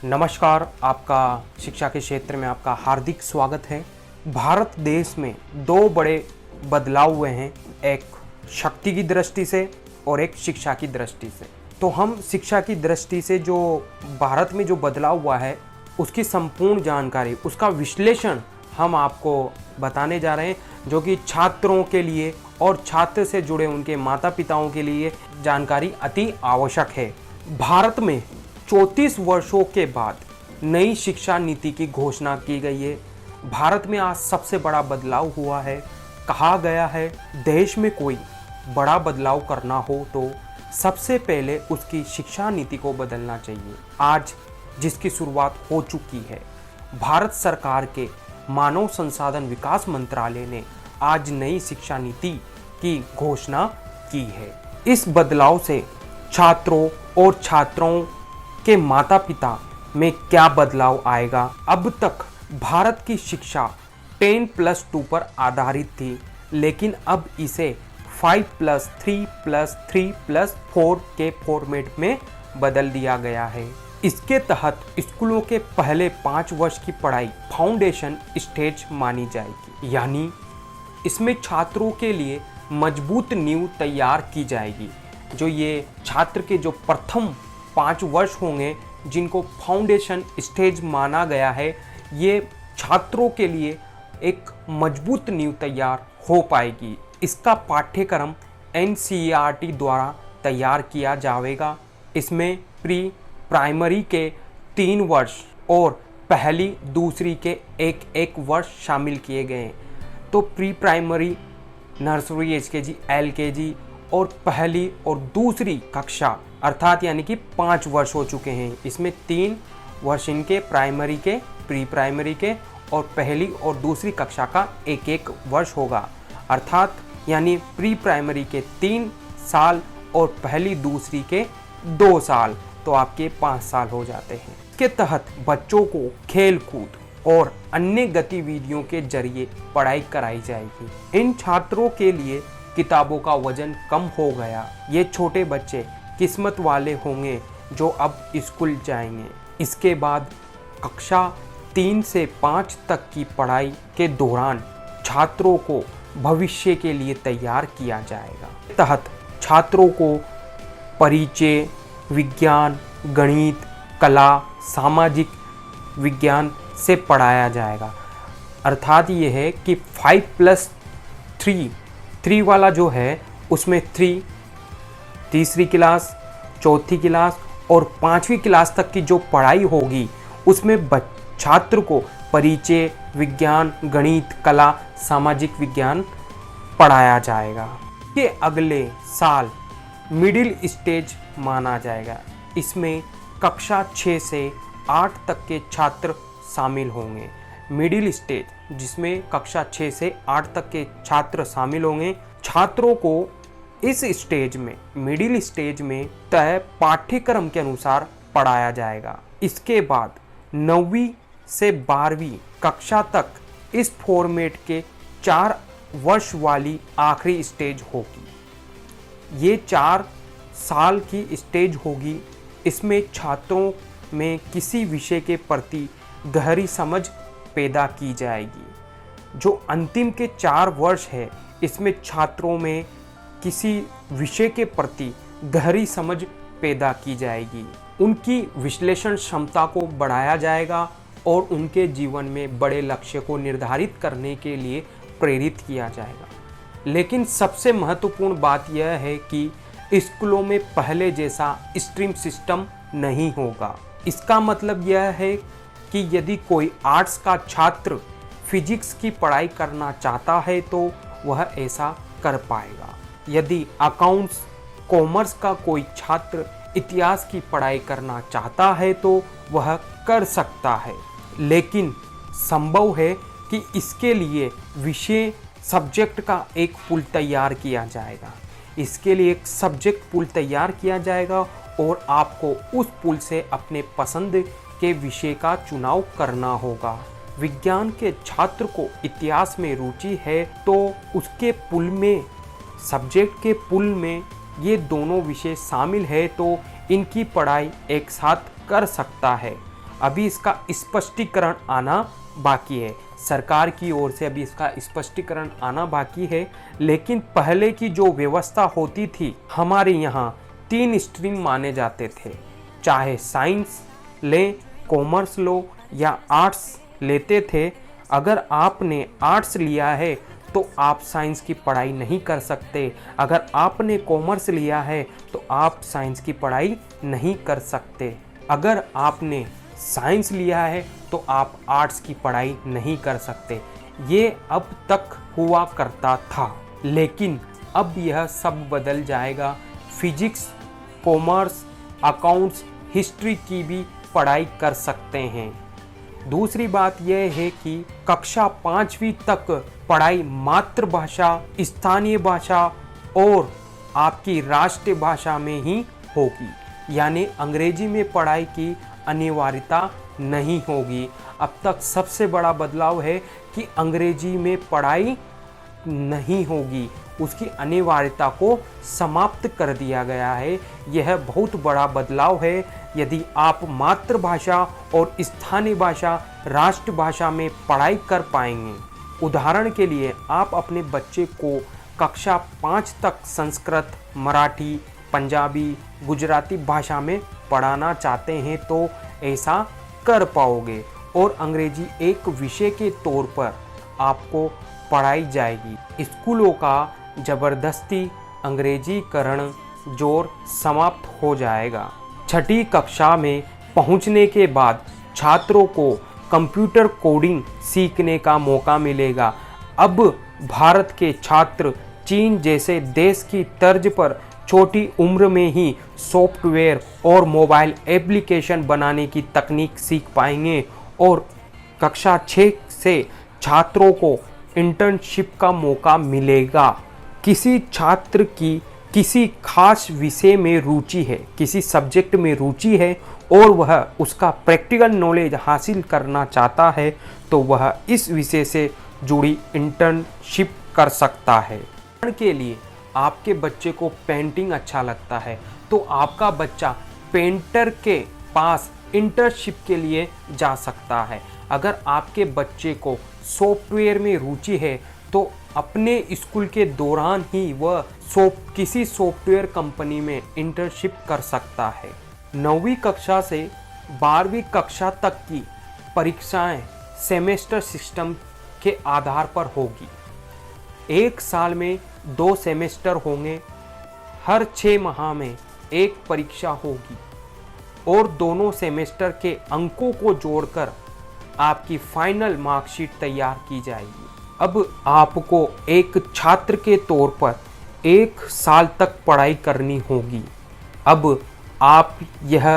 नमस्कार, आपका शिक्षा के क्षेत्र में आपका हार्दिक स्वागत है। भारत देश में दो बड़े बदलाव हुए हैं, एक शक्ति की दृष्टि से और एक शिक्षा की दृष्टि से। तो हम शिक्षा की दृष्टि से जो भारत में जो बदलाव हुआ है उसकी संपूर्ण जानकारी, उसका विश्लेषण हम आपको बताने जा रहे हैं, जो कि छात्रों के लिए और छात्र से जुड़े उनके माता पिताओं के लिए जानकारी अति आवश्यक है। भारत में 34 वर्षों के बाद नई शिक्षा नीति की घोषणा की गई है। भारत में आज सबसे बड़ा बदलाव हुआ है। कहा गया है, देश में कोई बड़ा बदलाव करना हो तो सबसे पहले उसकी शिक्षा नीति को बदलना चाहिए। आज जिसकी शुरुआत हो चुकी है, भारत सरकार के मानव संसाधन विकास मंत्रालय ने आज नई शिक्षा नीति की घोषणा की है। इस बदलाव से छात्रों और छात्राओं के माता पिता में क्या बदलाव आएगा। अब तक भारत की शिक्षा 10+2 पर आधारित थी, लेकिन अब इसे 5+3+3+4 के फॉर्मेट में बदल दिया गया है। इसके तहत स्कूलों के पहले 5 वर्ष की पढ़ाई फाउंडेशन स्टेज मानी जाएगी, यानी इसमें छात्रों के लिए मजबूत नींव तैयार की जाएगी। जो ये छात्र के जो प्रथम 5 वर्ष होंगे, जिनको फाउंडेशन स्टेज माना गया है, ये छात्रों के लिए एक मजबूत नींव तैयार हो पाएगी। इसका पाठ्यक्रम NCERT द्वारा तैयार किया जाएगा। इसमें प्री प्राइमरी के 3 वर्ष और पहली दूसरी के एक वर्ष शामिल किए गए हैं। तो pre primary, nursery, HKG, LKG और पहली और दूसरी कक्षा अर्थात यानी कि 5 वर्ष हो चुके हैं। इसमें 3 वर्ष इनके प्राइमरी के, प्री प्राइमरी के और पहली और दूसरी कक्षा का एक वर्ष होगा, अर्थात यानी प्री प्राइमरी के 3 साल और पहली दूसरी के 2 साल, तो आपके 5 साल हो जाते हैं। इसके तहत बच्चों को खेल कूद और अन्य गतिविधियों के जरिए पढ़ाई कराई जाएगी। इन छात्रों के लिए किताबों का वजन कम हो गया। ये छोटे बच्चे किस्मत वाले होंगे जो अब स्कूल जाएंगे। इसके बाद कक्षा 3 से 5 तक की पढ़ाई के दौरान छात्रों को भविष्य के लिए तैयार किया जाएगा। तहत छात्रों को परिचय, विज्ञान, गणित, कला, सामाजिक विज्ञान से पढ़ाया जाएगा। अर्थात ये है कि 5+3 वाला जो है उसमें 3 तीसरी क्लास, चौथी क्लास और 5वीं क्लास तक की जो पढ़ाई होगी उसमें छात्र को परिचय, विज्ञान, गणित, कला, सामाजिक विज्ञान पढ़ाया जाएगा। ये अगले साल मिडिल स्टेज माना जाएगा। इसमें कक्षा 6 से 8 तक के छात्र शामिल होंगे। मिडिल स्टेज जिसमें कक्षा 6 से 8 तक के छात्र शामिल होंगे। छात्रों को इस स्टेज में, मिडिल स्टेज में तय पाठ्यक्रम के अनुसार पढ़ाया जाएगा। इसके बाद 9वीं से 12वीं कक्षा तक इस फॉर्मेट के 4 वर्ष वाली आखिरी स्टेज होगी। ये 4 साल की स्टेज होगी। इसमें छात्रों में किसी विषय के प्रति गहरी समझ पैदा की जाएगी। जो अंतिम के 4 वर्ष है, इसमें छात्रों में किसी विषय के प्रति गहरी समझ पैदा की जाएगी। उनकी विश्लेषण क्षमता को बढ़ाया जाएगा और उनके जीवन में बड़े लक्ष्य को निर्धारित करने के लिए प्रेरित किया जाएगा। लेकिन सबसे महत्वपूर्ण बात यह है कि स्कूलों में पहले जैसा स्ट्रीम सिस्टम नहीं होगा। इसका मतलब यह है कि यदि कोई आर्ट्स का छात्र फिजिक्स की पढ़ाई करना चाहता है तो वह ऐसा कर पाएगा। यदि अकाउंट्स, कॉमर्स का कोई छात्र इतिहास की पढ़ाई करना चाहता है तो वह कर सकता है। लेकिन संभव है कि इसके लिए विषय सब्जेक्ट का एक पूल तैयार किया जाएगा। इसके लिए एक सब्जेक्ट पूल तैयार किया जाएगा और आपको उस पूल से अपने पसंद के विषय का चुनाव करना होगा। विज्ञान के छात्र को इतिहास में रुचि है तो उसके पूल में, सब्जेक्ट के पूल में ये दोनों विषय शामिल है तो इनकी पढ़ाई एक साथ कर सकता है। अभी इसका स्पष्टीकरण आना बाकी है। सरकार की ओर से अभी इसका स्पष्टीकरण आना बाकी है। लेकिन पहले की जो व्यवस्था होती थी, हमारे यहाँ 3 स्ट्रीम माने जाते थे, चाहे साइंस लें, कॉमर्स लो या आर्ट्स लेते थे। अगर आपने आर्ट्स लिया है तो आप साइंस की पढ़ाई नहीं कर सकते, अगर आपने कॉमर्स लिया है तो आप साइंस की पढ़ाई नहीं कर सकते, अगर आपने साइंस लिया है तो आप आर्ट्स की पढ़ाई नहीं कर सकते। ये अब तक हुआ करता था, लेकिन अब यह सब बदल जाएगा। फिजिक्स, कॉमर्स, अकाउंट्स, हिस्ट्री की भी पढ़ाई कर सकते हैं। दूसरी बात यह है कि कक्षा 5वीं तक पढ़ाई मातृभाषा, स्थानीय भाषा और आपकी राष्ट्रीय भाषा में ही होगी, यानी अंग्रेजी में पढ़ाई की अनिवार्यता नहीं होगी। अब तक सबसे बड़ा बदलाव है कि अंग्रेजी में पढ़ाई नहीं होगी, उसकी अनिवार्यता को समाप्त कर दिया गया है। यह बहुत बड़ा बदलाव है। यदि आप मातृभाषा और स्थानीय भाषा, राष्ट्रभाषा में पढ़ाई कर पाएंगे, उदाहरण के लिए आप अपने बच्चे को कक्षा 5 तक संस्कृत, मराठी, पंजाबी, गुजराती भाषा में पढ़ाना चाहते हैं तो ऐसा कर पाओगे और अंग्रेजी एक विषय के तौर पर आपको पढ़ाई जाएगी। स्कूलों का जबरदस्ती अंग्रेजीकरण जोर समाप्त हो जाएगा। 6ठी कक्षा में पहुंचने के बाद छात्रों को कंप्यूटर कोडिंग सीखने का मौका मिलेगा। अब भारत के छात्र चीन जैसे देश की तर्ज पर छोटी उम्र में ही सॉफ्टवेयर और मोबाइल एप्लीकेशन बनाने की तकनीक सीख पाएंगे और कक्षा 6 से छात्रों को इंटर्नशिप का मौका मिलेगा। किसी छात्र की किसी खास विषय में रुचि है, किसी सब्जेक्ट में रुचि है और वह उसका प्रैक्टिकल नॉलेज हासिल करना चाहता है तो वह इस विषय से जुड़ी इंटर्नशिप कर सकता है। उदाहरण के लिए आपके बच्चे को पेंटिंग अच्छा लगता है तो आपका बच्चा पेंटर के पास इंटर्नशिप के लिए जा सकता है। अगर आपके बच्चे को सॉफ्टवेयर में रुचि है तो अपने स्कूल के दौरान ही वह किसी सॉफ्टवेयर कंपनी में इंटर्नशिप कर सकता है। 9वीं कक्षा से 12वीं कक्षा तक की परीक्षाएं सेमेस्टर सिस्टम के आधार पर होगी। एक साल में 2 सेमेस्टर होंगे, हर 6 माह में एक परीक्षा होगी और दोनों सेमेस्टर के अंकों को जोड़कर आपकी फाइनल मार्कशीट तैयार की जाएगी। अब आपको एक छात्र के तौर पर 1 साल तक पढ़ाई करनी होगी। अब आप यह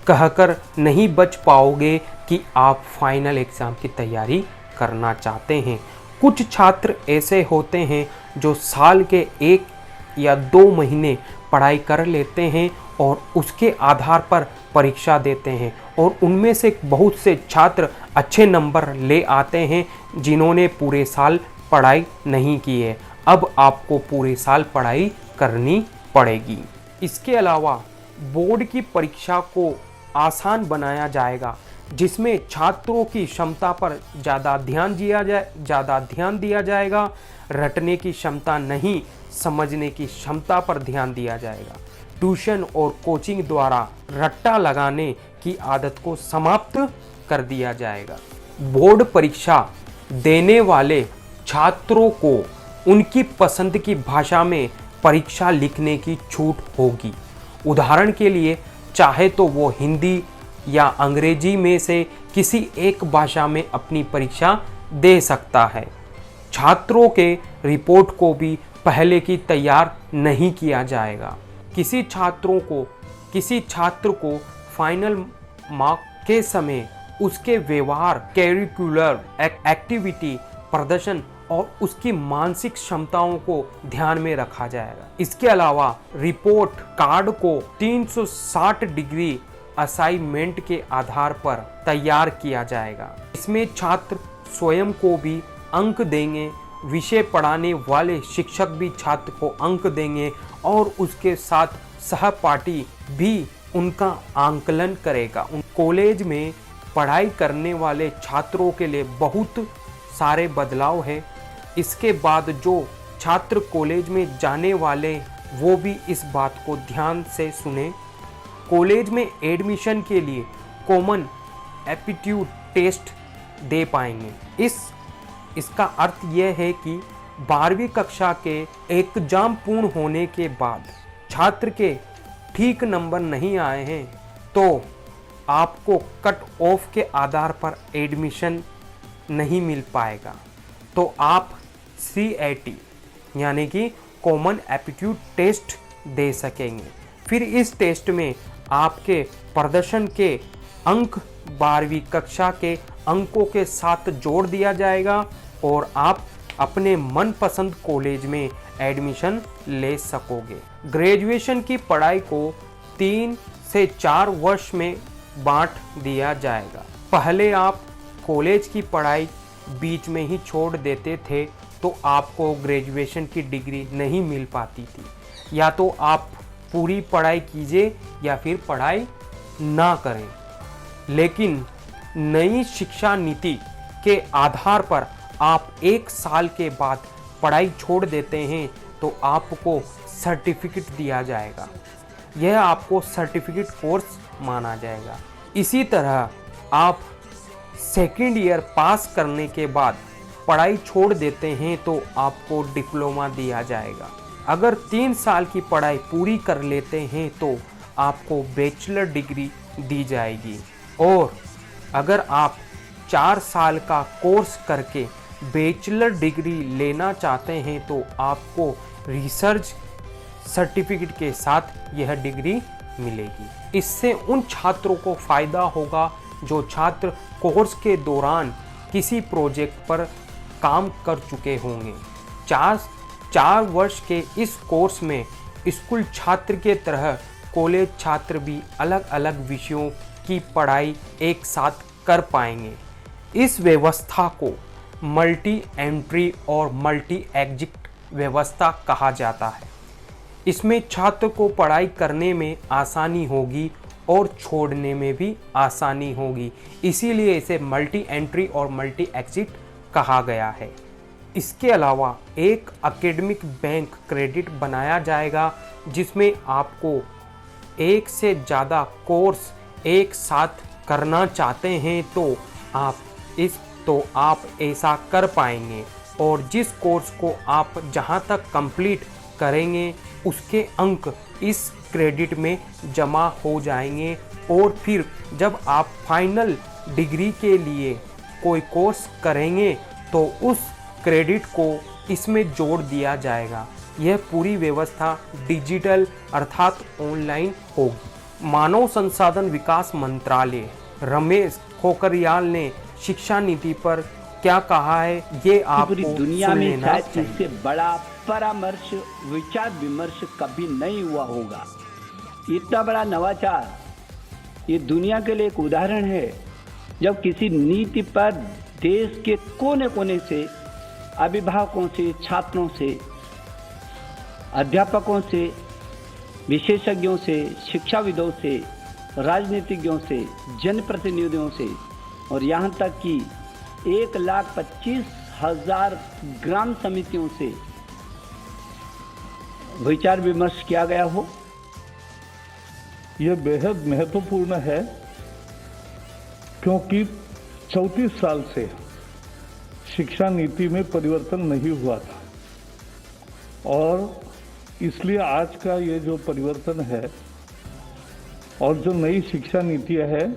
कहकर नहीं बच पाओगे कि आप फाइनल एग्ज़ाम की तैयारी करना चाहते हैं। कुछ छात्र ऐसे होते हैं जो साल के 1 या 2 महीने पढ़ाई कर लेते हैं और उसके आधार पर परीक्षा देते हैं और उनमें से बहुत से छात्र अच्छे नंबर ले आते हैं जिन्होंने पूरे साल पढ़ाई नहीं की है। अब आपको पूरे साल पढ़ाई करनी पड़ेगी। इसके अलावा बोर्ड की परीक्षा को आसान बनाया जाएगा जिसमें छात्रों की क्षमता पर ज़्यादा ध्यान दिया जाएगा। रटने की क्षमता नहीं, समझने की क्षमता पर ध्यान दिया जाएगा। ट्यूशन और कोचिंग द्वारा रट्टा लगाने की आदत को समाप्त कर दिया जाएगा। बोर्ड परीक्षा देने वाले छात्रों को उनकी पसंद की भाषा में परीक्षा लिखने की छूट होगी। उदाहरण के लिए चाहे तो वो हिंदी या अंग्रेजी में से किसी एक भाषा में अपनी परीक्षा दे सकता है। छात्रों के रिपोर्ट को भी पहले की तैयार नहीं किया जाएगा। किसी छात्र को फाइनल मार्क के समय उसके व्यवहार, करिकुलर एक्टिविटी, प्रदर्शन और उसकी मानसिक क्षमताओं को ध्यान में रखा जाएगा। इसके अलावा रिपोर्ट कार्ड को 360 डिग्री असाइनमेंट के आधार पर तैयार किया जाएगा। इसमें छात्र स्वयं को भी अंक देंगे, विषय पढ़ाने वाले शिक्षक भी छात्र को अंक देंगे और उसके साथ सहपाठी भी उनका आंकलन करेगा। कॉलेज में पढ़ाई करने वाले छात्रों के लिए बहुत सारे बदलाव हैं। इसके बाद जो छात्र कॉलेज में जाने वाले वो भी इस बात को ध्यान से सुने। कॉलेज में एडमिशन के लिए कॉमन एप्टीट्यूड टेस्ट दे पाएंगे। इसका अर्थ यह है कि 12वीं कक्षा के एग्जाम पूर्ण होने के बाद छात्र के ठीक नंबर नहीं आए हैं तो आपको कट ऑफ के आधार पर एडमिशन नहीं मिल पाएगा, तो आप CAT यानी कि कॉमन एप्टीट्यूड टेस्ट दे सकेंगे। फिर इस टेस्ट में आपके प्रदर्शन के अंक 12वीं कक्षा के अंकों के साथ जोड़ दिया जाएगा और आप अपने मनपसंद कॉलेज में एडमिशन ले सकोगे। ग्रेजुएशन की पढ़ाई को 3 से 4 वर्ष में बांट दिया जाएगा। पहले आप कॉलेज की पढ़ाई बीच में ही छोड़ देते थे तो आपको ग्रेजुएशन की डिग्री नहीं मिल पाती थी। या तो आप पूरी पढ़ाई कीजिए या फिर पढ़ाई ना करें। लेकिन नई शिक्षा नीति के आधार पर आप 1 साल के बाद पढ़ाई छोड़ देते हैं तो आपको सर्टिफिकेट दिया जाएगा। यह आपको सर्टिफिकेट कोर्स माना जाएगा। इसी तरह आप सेकेंड ईयर पास करने के बाद पढ़ाई छोड़ देते हैं तो आपको डिप्लोमा दिया जाएगा। अगर 3 साल की पढ़ाई पूरी कर लेते हैं तो आपको बैचलर डिग्री दी जाएगी। और अगर आप 4 साल का कोर्स करके बैचलर डिग्री लेना चाहते हैं तो आपको रिसर्च सर्टिफिकेट के साथ यह डिग्री मिलेगी। इससे उन छात्रों को फ़ायदा होगा जो छात्र कोर्स के दौरान किसी प्रोजेक्ट पर काम कर चुके होंगे। 4 वर्ष के इस कोर्स में स्कूल छात्र के तरह कॉलेज छात्र भी अलग अलग विषयों की पढ़ाई एक साथ कर पाएंगे। इस व्यवस्था को मल्टी एंट्री और मल्टी एग्जिट व्यवस्था कहा जाता है। इसमें छात्र को पढ़ाई करने में आसानी होगी और छोड़ने में भी आसानी होगी, इसीलिए इसे मल्टी एंट्री और मल्टी एग्जिट कहा गया है। इसके अलावा एक एकेडमिक बैंक क्रेडिट बनाया जाएगा जिसमें आपको एक से ज़्यादा कोर्स एक साथ करना चाहते हैं तो आप ऐसा कर पाएंगे और जिस कोर्स को आप जहां तक कंप्लीट करेंगे उसके अंक इस क्रेडिट में जमा हो जाएंगे और फिर जब आप फाइनल डिग्री के लिए कोई कोर्स करेंगे तो उस क्रेडिट को इसमें जोड़ दिया जाएगा। यह पूरी व्यवस्था डिजिटल अर्थात ऑनलाइन होगी। मानव संसाधन विकास मंत्रालय रमेश पोखरियाल ने शिक्षा नीति पर क्या कहा है ये आपको पूरी दुनिया में शायद इससे बड़ा परामर्श विचार विमर्श कभी नहीं हुआ होगा। इतना बड़ा नवाचार ये दुनिया के लिए एक उदाहरण है। जब किसी नीति पर देश के कोने कोने से अभिभावकों से, छात्रों से, अध्यापकों से, विशेषज्ञों से, शिक्षाविदों से, राजनीतिज्ञों से, जनप्रतिनिधियों से और यहाँ तक कि 1,25,000 ग्राम समितियों से विचार विमर्श किया गया हो। यह बेहद महत्वपूर्ण है क्योंकि 34 साल से शिक्षा नीति में परिवर्तन नहीं हुआ था और इसलिए आज का ये जो परिवर्तन है और जो नई शिक्षा नीतियाँ है,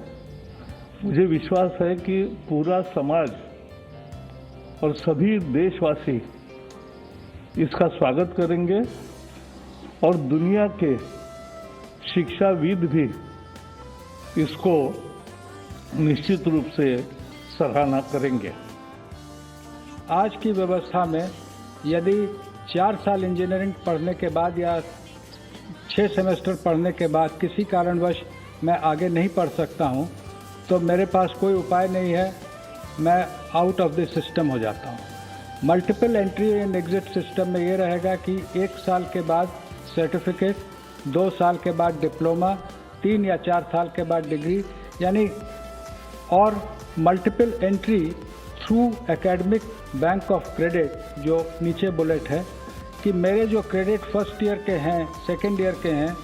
मुझे विश्वास है कि पूरा समाज और सभी देशवासी इसका स्वागत करेंगे और दुनिया के शिक्षाविद भी इसको निश्चित रूप से सराहना करेंगे। आज की व्यवस्था में यदि 4 साल इंजीनियरिंग पढ़ने के बाद या 6 सेमेस्टर पढ़ने के बाद किसी कारणवश मैं आगे नहीं पढ़ सकता हूं, तो मेरे पास कोई उपाय नहीं है, मैं आउट ऑफ द सिस्टम हो जाता हूं। Multiple entry and exit system में ये रहेगा कि 1 साल के बाद सर्टिफिकेट, 2 साल के बाद डिप्लोमा, 3 या 4 साल के बाद डिग्री, यानी और multiple entry through academic bank of credit, जो नीचे बुलेट है कि मेरे जो क्रेडिट फर्स्ट ईयर के हैं, सेकेंड ईयर के हैं,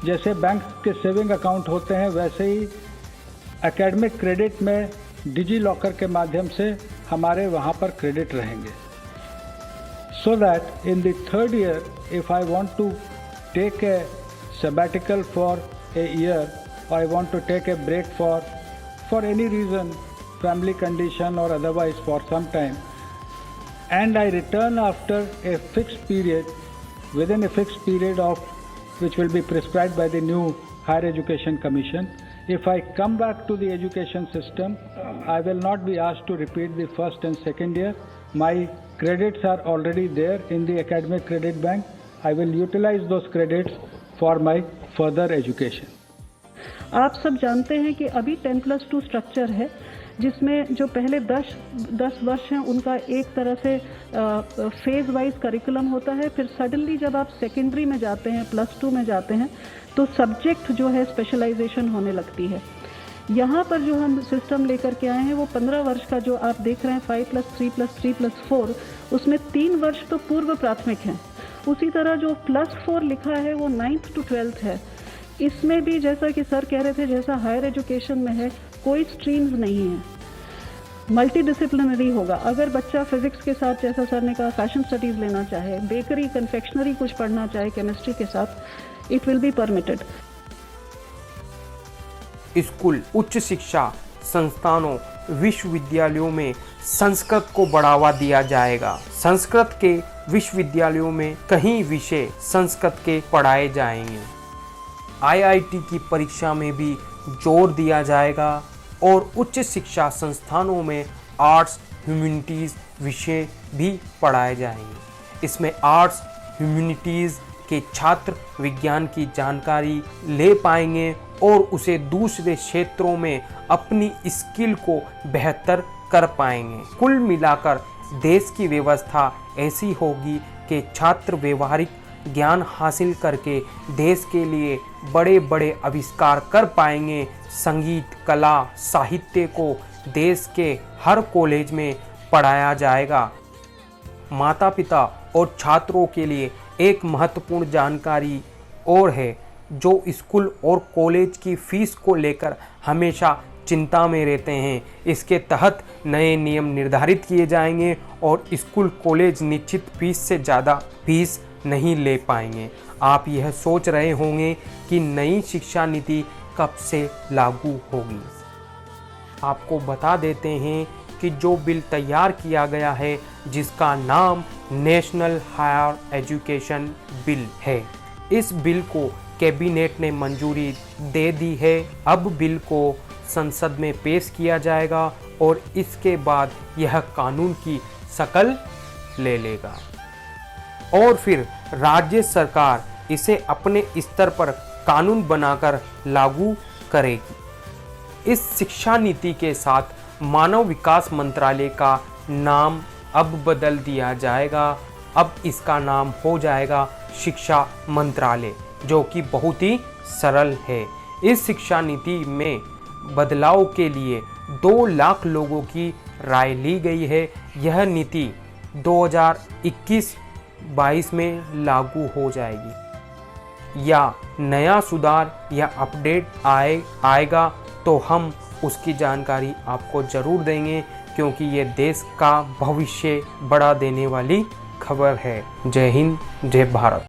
जैसे बैंक के सेविंग अकाउंट होते हैं वैसे ही एकेडमिक क्रेडिट में डिजी लॉकर के माध्यम से हमारे वहाँ पर क्रेडिट रहेंगे। So that in the third year if I want to take a sabbatical for a year, or I want to take a break for any reason, family condition or otherwise for some time, and I return after a fixed period, within a fixed period of which will be prescribed by the new Higher Education Commission. If I come back to the education system, I will not be asked to repeat the first and second year. My credits are already there in the academic credit bank. I will utilize those credits for my further education. आप सब जानते हैं कि अभी 10+2 structure है, जिसमें जो पहले 10 वर्ष हैं उनका एक तरह से फेज वाइज करिकुलम होता है। फिर सडनली जब आप सेकेंडरी में जाते हैं, +2 में जाते हैं, तो सब्जेक्ट जो है स्पेशलाइजेशन होने लगती है। यहाँ पर जो हम सिस्टम लेकर के आए हैं वो 15 वर्ष का जो आप देख रहे हैं 5+3+3+4, उसमें 3 वर्ष तो पूर्व प्राथमिक हैं। उसी तरह जो +4 लिखा है वो 9th to 12th है। इसमें भी जैसा कि सर कह रहे थे, जैसा हायर एजुकेशन में है, कोई स्ट्रीम्स नहीं है, मल्टी डिसिप्लिनरी होगा। अगर बच्चा फिजिक्स के साथ, जैसा सर ने कहा, फैशन स्टडीज़ लेना चाहे, बेकरी कन्फेक्शनरी कुछ पढ़ना चाहे केमिस्ट्री के साथ, it will be permitted. School, उच्च शिक्षा संस्थानों, विश्वविद्यालयों में संस्कृत को बढ़ावा दिया जाएगा। संस्कृत के विश्वविद्यालयों में कई विषय संस्कृत के पढ़ाए जाएंगे। IIT की परीक्षा में भी जोर दिया जाएगा और उच्च शिक्षा संस्थानों में आर्ट्स, ह्यूमैनिटीज़ विषय भी पढ़ाए जाएंगे। इसमें आर्ट्स, ह्यूमैनिटीज़ के छात्र विज्ञान की जानकारी ले पाएंगे और उसे दूसरे क्षेत्रों में अपनी स्किल को बेहतर कर पाएंगे। कुल मिलाकर देश की व्यवस्था ऐसी होगी कि छात्र व्यवहारिक ज्ञान हासिल करके देश के लिए बड़े बड़े आविष्कार कर पाएंगे। संगीत, कला, साहित्य को देश के हर कॉलेज में पढ़ाया जाएगा। माता पिता और छात्रों के लिए एक महत्वपूर्ण जानकारी और है, जो स्कूल और कॉलेज की फीस को लेकर हमेशा चिंता में रहते हैं। इसके तहत नए नियम निर्धारित किए जाएंगे और स्कूल कॉलेज निश्चित फीस से ज़्यादा फीस नहीं ले पाएंगे। आप यह सोच रहे होंगे कि नई शिक्षा नीति कब से लागू होगी। आपको बता देते हैं कि जो बिल तैयार किया गया है, जिसका नाम नेशनल हायर एजुकेशन बिल है, इस बिल को कैबिनेट ने मंजूरी दे दी है। अब बिल को संसद में पेश किया जाएगा और इसके बाद यह कानून की शक्ल ले लेगा और फिर राज्य सरकार इसे अपने स्तर पर कानून बनाकर लागू करेगी। इस शिक्षा नीति के साथ मानव विकास मंत्रालय का नाम अब बदल दिया जाएगा। अब इसका नाम हो जाएगा शिक्षा मंत्रालय, जो कि बहुत ही सरल है। इस शिक्षा नीति में बदलाव के लिए 2 लाख लोगों की राय ली गई है। यह नीति 2021-22 में लागू हो जाएगी। या नया सुधार या अपडेट आएगा तो हम उसकी जानकारी आपको ज़रूर देंगे, क्योंकि ये देश का भविष्य बढ़ा देने वाली खबर है। जय हिंद, जय भारत।